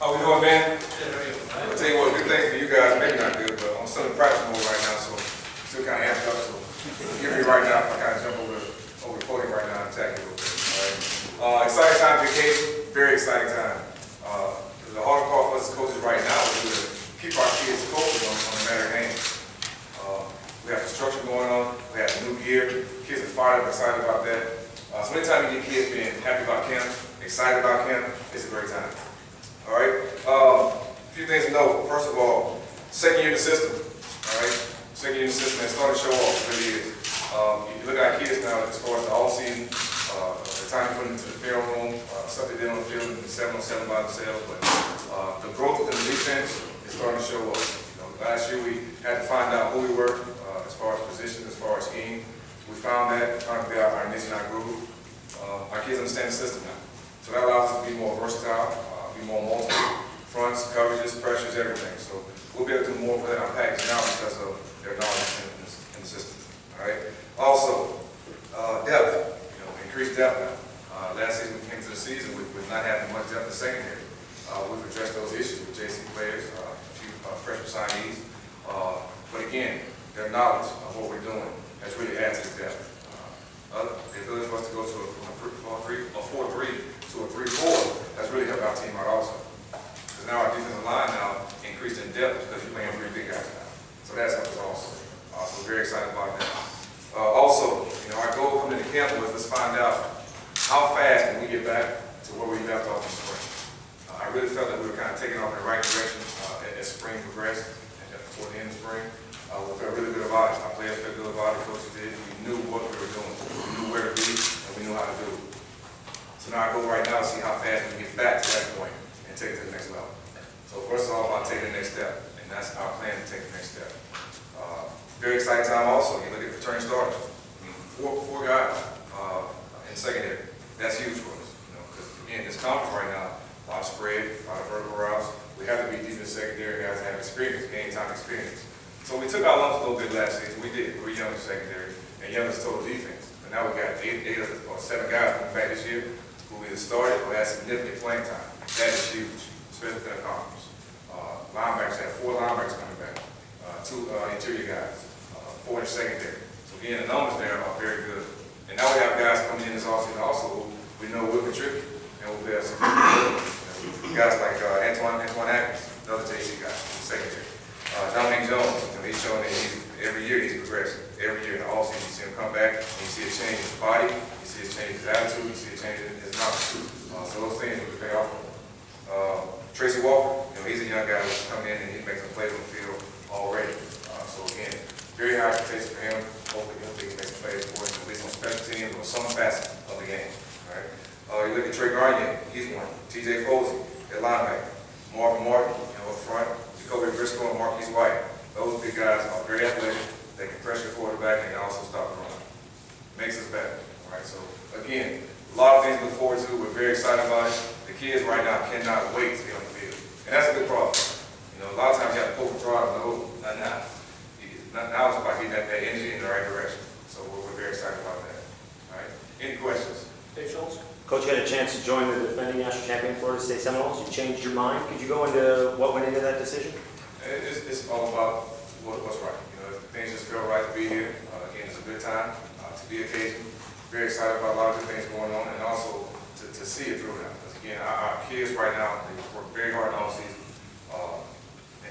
How we doing, man? I'll tell you what, good thing for you guys, maybe not good, but I'm still in practice mode right now, so still kind of amped up. So give me right now if I kind of jump over the podium right now and attack you a little bit. All right. Exciting time to Cajun, very exciting time. The hard part for us as coaches right now is to keep our kids focused on the matter of games. We have construction going on, we have new gear, kids are fired up, excited about that. So anytime you get kids being happy about camp, excited about camp, it's a great time. All right. A few things to know. First of all, second year in the system. All right. Second year in the system, it's starting to show off. It really is. You look at our kids now as far as the all season, the time you put them into the film room, stuff they did on the field, and 7-on-7 by themselves. But the growth in the defense is starting to show up. Last year we had to find out who we were as far as position, as far as scheme. We found that, trying to be our niche and our groove. Our kids understand the system now. So that allows us to be more versatile, be more multiple, fronts, coverages, pressures, everything. So we'll be able to do more with that on package now because of their knowledge in the system. All right. Also, depth. Increased depth now. Last season we came to the season with not having much depth in the secondary. We've addressed those issues with JC players, a few freshman signees. But again, their knowledge of what we're doing has really added to the depth. The ability for us to go to a 4-3 to a 3-4 has really helped our team out also. Because now our defensive line now increased in depth because you're playing 3 big guys now. So that's helped us also. So we're very excited about that. Also, our goal coming into camp was let's find out how fast can we get back to where we left off in spring. I really felt that we were kind of taking off in the right direction as spring progressed and toward the end of spring. We felt really good about it. Our players felt good about it. Coaches did. We knew what we were doing. We knew where to be, and we knew how to do it. So now I go right now to see how fast we can get back to that point and take it to the next level. So first of all, I'll take the next step, and that's our plan to take the next step. Very exciting time also. You look at returning starters. Four guys in secondary. That's huge for us. Because again, this conference right now, a lot of spread, a lot of vertical routes. We have to be deep in secondary. Guys have experience, game time experience. So we took our lumps a little bit last season. We did. We were young in secondary and young as total defense. But now we got 8 or 7 guys coming back this year who either started or had significant playing time. That is huge, especially in the conference. Linebackers have 4 linebackers coming back, 2 interior guys, 4 in secondary. So again, the numbers there are very good. And now we have guys coming in this offseason also who we know will contribute and will be able to guys like Antoine Atkins, another JC guy in the secondary. Dominic Jones, he's showing that every year he's progressing. Every year in the offseason, you see him come back, and you see a change in his body, you see a change in his attitude, you see a change in his knowledge. So those things will pay off for him. Tracy Walker, he's a young guy who's coming in and he makes some plays on the field already. So again, very high expectations for him. Hopefully he makes some plays for us, at least on special teams or some facet of the game. All right. You look at Trey Garnier, he's one. TJ Posey, their linebacker. Marvin Martin, up front. Jacoby Briscoe and Marquise White. Those big guys are very athletic. They can pressure the quarterback and they can also stop the run. Makes us better. All right. So again, a lot of things to look forward to. We're very excited about it. The kids right now cannot wait to get on the field. And that's a good problem. A lot of times you have to pull the throttle. No, not now. Now it's about getting that energy in the right direction. So we're very excited about that. All right. Any questions? Dave Schultz. Coach, you had a chance to join the defending national champion Florida State Seminoles. You changed your mind. Could you go into what went into that decision? It's all about what's right. Things just feel right to be here. Again, it's a good time to be a Cajun. Very excited about a lot of good things going on, and also to see it through now. Because again, our kids right now, they work very hard all season.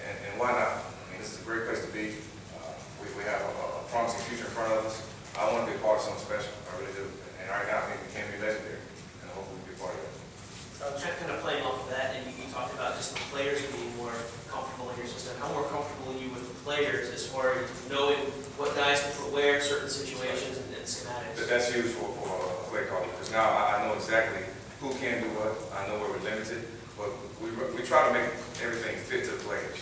And why not? This is a great place to be. We have a promising future in front of us. I want to be a part of something special. I really do. And right now, I think we can be legendary. And I hope we can be a part of it. Kind of playing off of that, and you talked about just the players being more comfortable in your system. How more comfortable are you with the players as far as knowing what guys can put where, certain situations, and schematics? That's huge for a play caller, because now I know exactly who can do what. I know where we're limited, but we try to make everything fit to the players.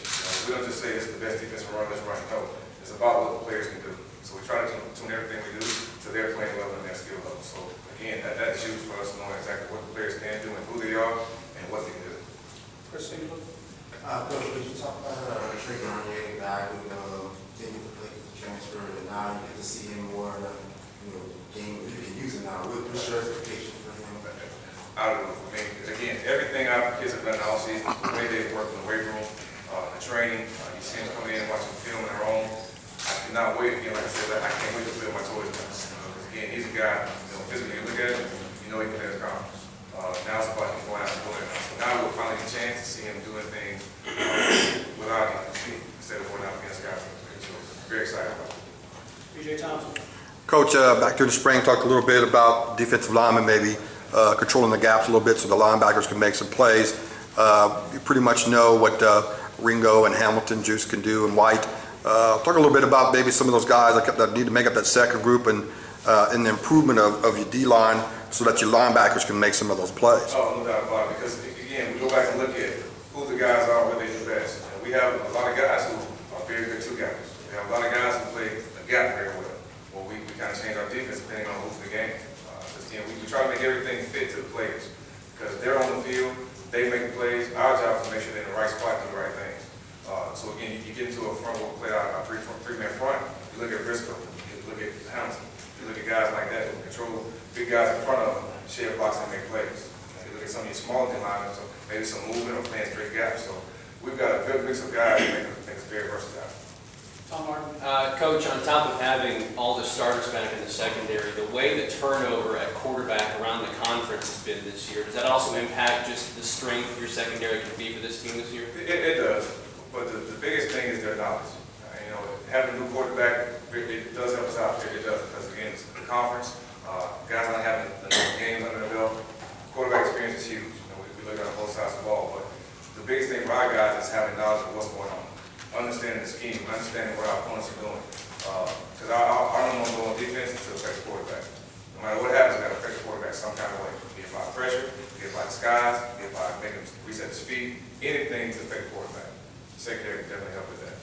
We don't just say it's the best defensive run, let's run. No, it's about what the players can do. So we try to tune everything we do to their playing level and their skill level. So again, that is huge for us, knowing exactly what the players can do and who they are and what they can do. Chris Coach, could you talk about Trey Garnier, a guy who didn't play the transfer, and now you get to see him more in a game that you can use him now. What's your expectation for him? I don't know. Again, everything our kids have done all season, we're way training. You see them coming in, watching film on their own. I cannot wait, again, like I said, I can't wait to play with my toys now. Because again, he's a guy, physically you look at him, you know he can play his conference. Now it's about him going out and doing it. So now we'll finally get a chance to see him doing things without him instead of going out against guys. So very excited about it. BJ Thompson. Coach, back during the spring, talked a little bit about defensive linemen maybe controlling the gaps a little bit so the linebackers can make some plays. You pretty much know what Ringo and Hamilton, Juice can do, and White. Talk a little bit about maybe some of those guys that need to make up that second group and the improvement of your D-line so that your linebackers can make some of those plays. Oh, no doubt about it, because again, we go back and look at who the guys are, what they do best. And we have a lot of guys who are very good two-gappers. We have a lot of guys who play a gap very well. Well, we kind of change our defense depending on who's in the game. Because again, we try to make everything fit to the players. Because they're on the field, they make the plays. Our job is to make sure they're in the right spot and do the right things. So again, you get into a front row play out a three-man front. You look at Briscoe, you look at Hamilton, you look at guys like that who control big guys in front of them, share blocks and make plays. You look at some of your smaller linemen, so maybe some movement or playing straight gaps. So we've got a good mix of guys that make us very versatile. Tom Martin. Coach, on top of having all the starters back in the secondary, the way the turnover at quarterback around the conference has been this year, does that also impact just the strength your secondary can be for this team this year? It does, but the biggest thing is their knowledge. Having a new quarterback, it does help us out. It does, because again, it's the conference. Guys not having enough games under their belt. Quarterback experience is huge. We look at both sides of the ball, but the biggest thing for our guys is having knowledge of what's going on, understanding the scheme, understanding what our opponents are doing. Because our number one goal on defense is to affect the quarterback. No matter what happens, we got to affect the quarterback some kind of way. Be it by pressure, be it by disguise, be it by making him reset his feet, anything to affect the quarterback. The secondary can definitely help with that.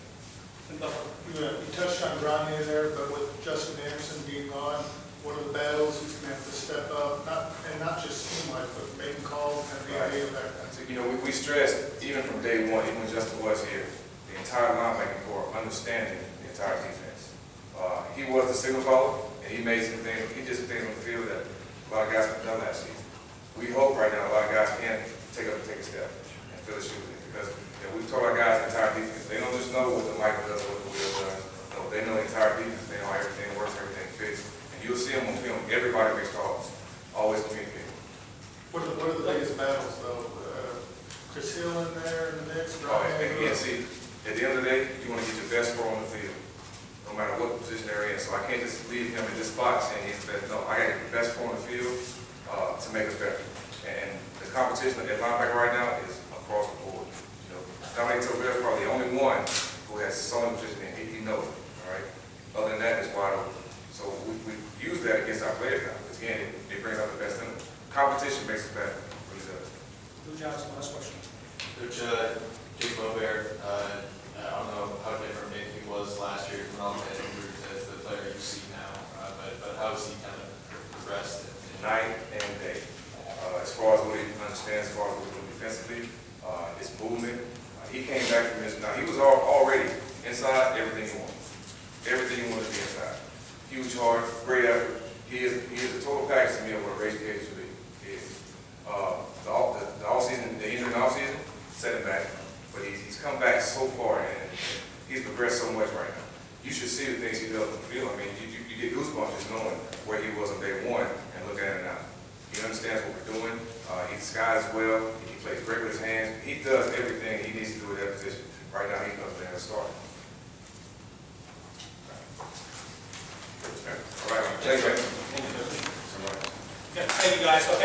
You touched on Ronnie in there, but with Justin Anderson being gone, what are the battles he's going to have to step up, not just scheme-wise, but making calls and being able to. We stressed, even from day one, even when Justin was here, the entire linebacking core understanding the entire defense. He was the signal caller, and he made some things, he did some things on the field that a lot of guys have done last season. We hope right now a lot of guys can take a step and fill the shoes in, because we've told our guys the entire defense, they don't just know what the Mike does or what the Will does. No, they know the entire defense, they know how everything works, everything fits. And you'll see them on film, everybody makes calls, always communicating. What are the biggest battles, though? Chris Hill in there in the mix? And again, see, at the end of the day, you want to get your best throw on the field, no matter what position they're in. So I can't just leave him in this spot saying he's the best. No, I got to get the best throw on the field to make us better. And the competition at linebacker right now is across the board. Dominic Tobel is probably the only one who has solid position in. He knows it, all right? Other than that, it's wide open. So we use that against our players now. Because again, it brings out the best in them. Competition makes us better. Really does. Lou Johnson, last question. Coach, Jake Bobert, I don't know how different maybe he was last year when all the injuries as the player you see now, but how has he kind of progressed? Night and day. As far as what he understands, as far as what he's doing defensively, his movement. He came back from his, now he was already inside everything he wanted. Everything he wanted to be inside. Huge heart, great effort. He is a total package to me of what a race cage should be. He is. The off-season, the injury in the off-season, set him back. But he's come back so far and he's progressed so much right now. You should see the things he does on the field. I mean, you get goosebumps just knowing where he was on day one and look at him now. He understands what we're doing. He skies well. He plays great with his hands. He does everything he needs to do at that position. Right now, he's going to start. All right. Thank you. Thank you, guys. Okay.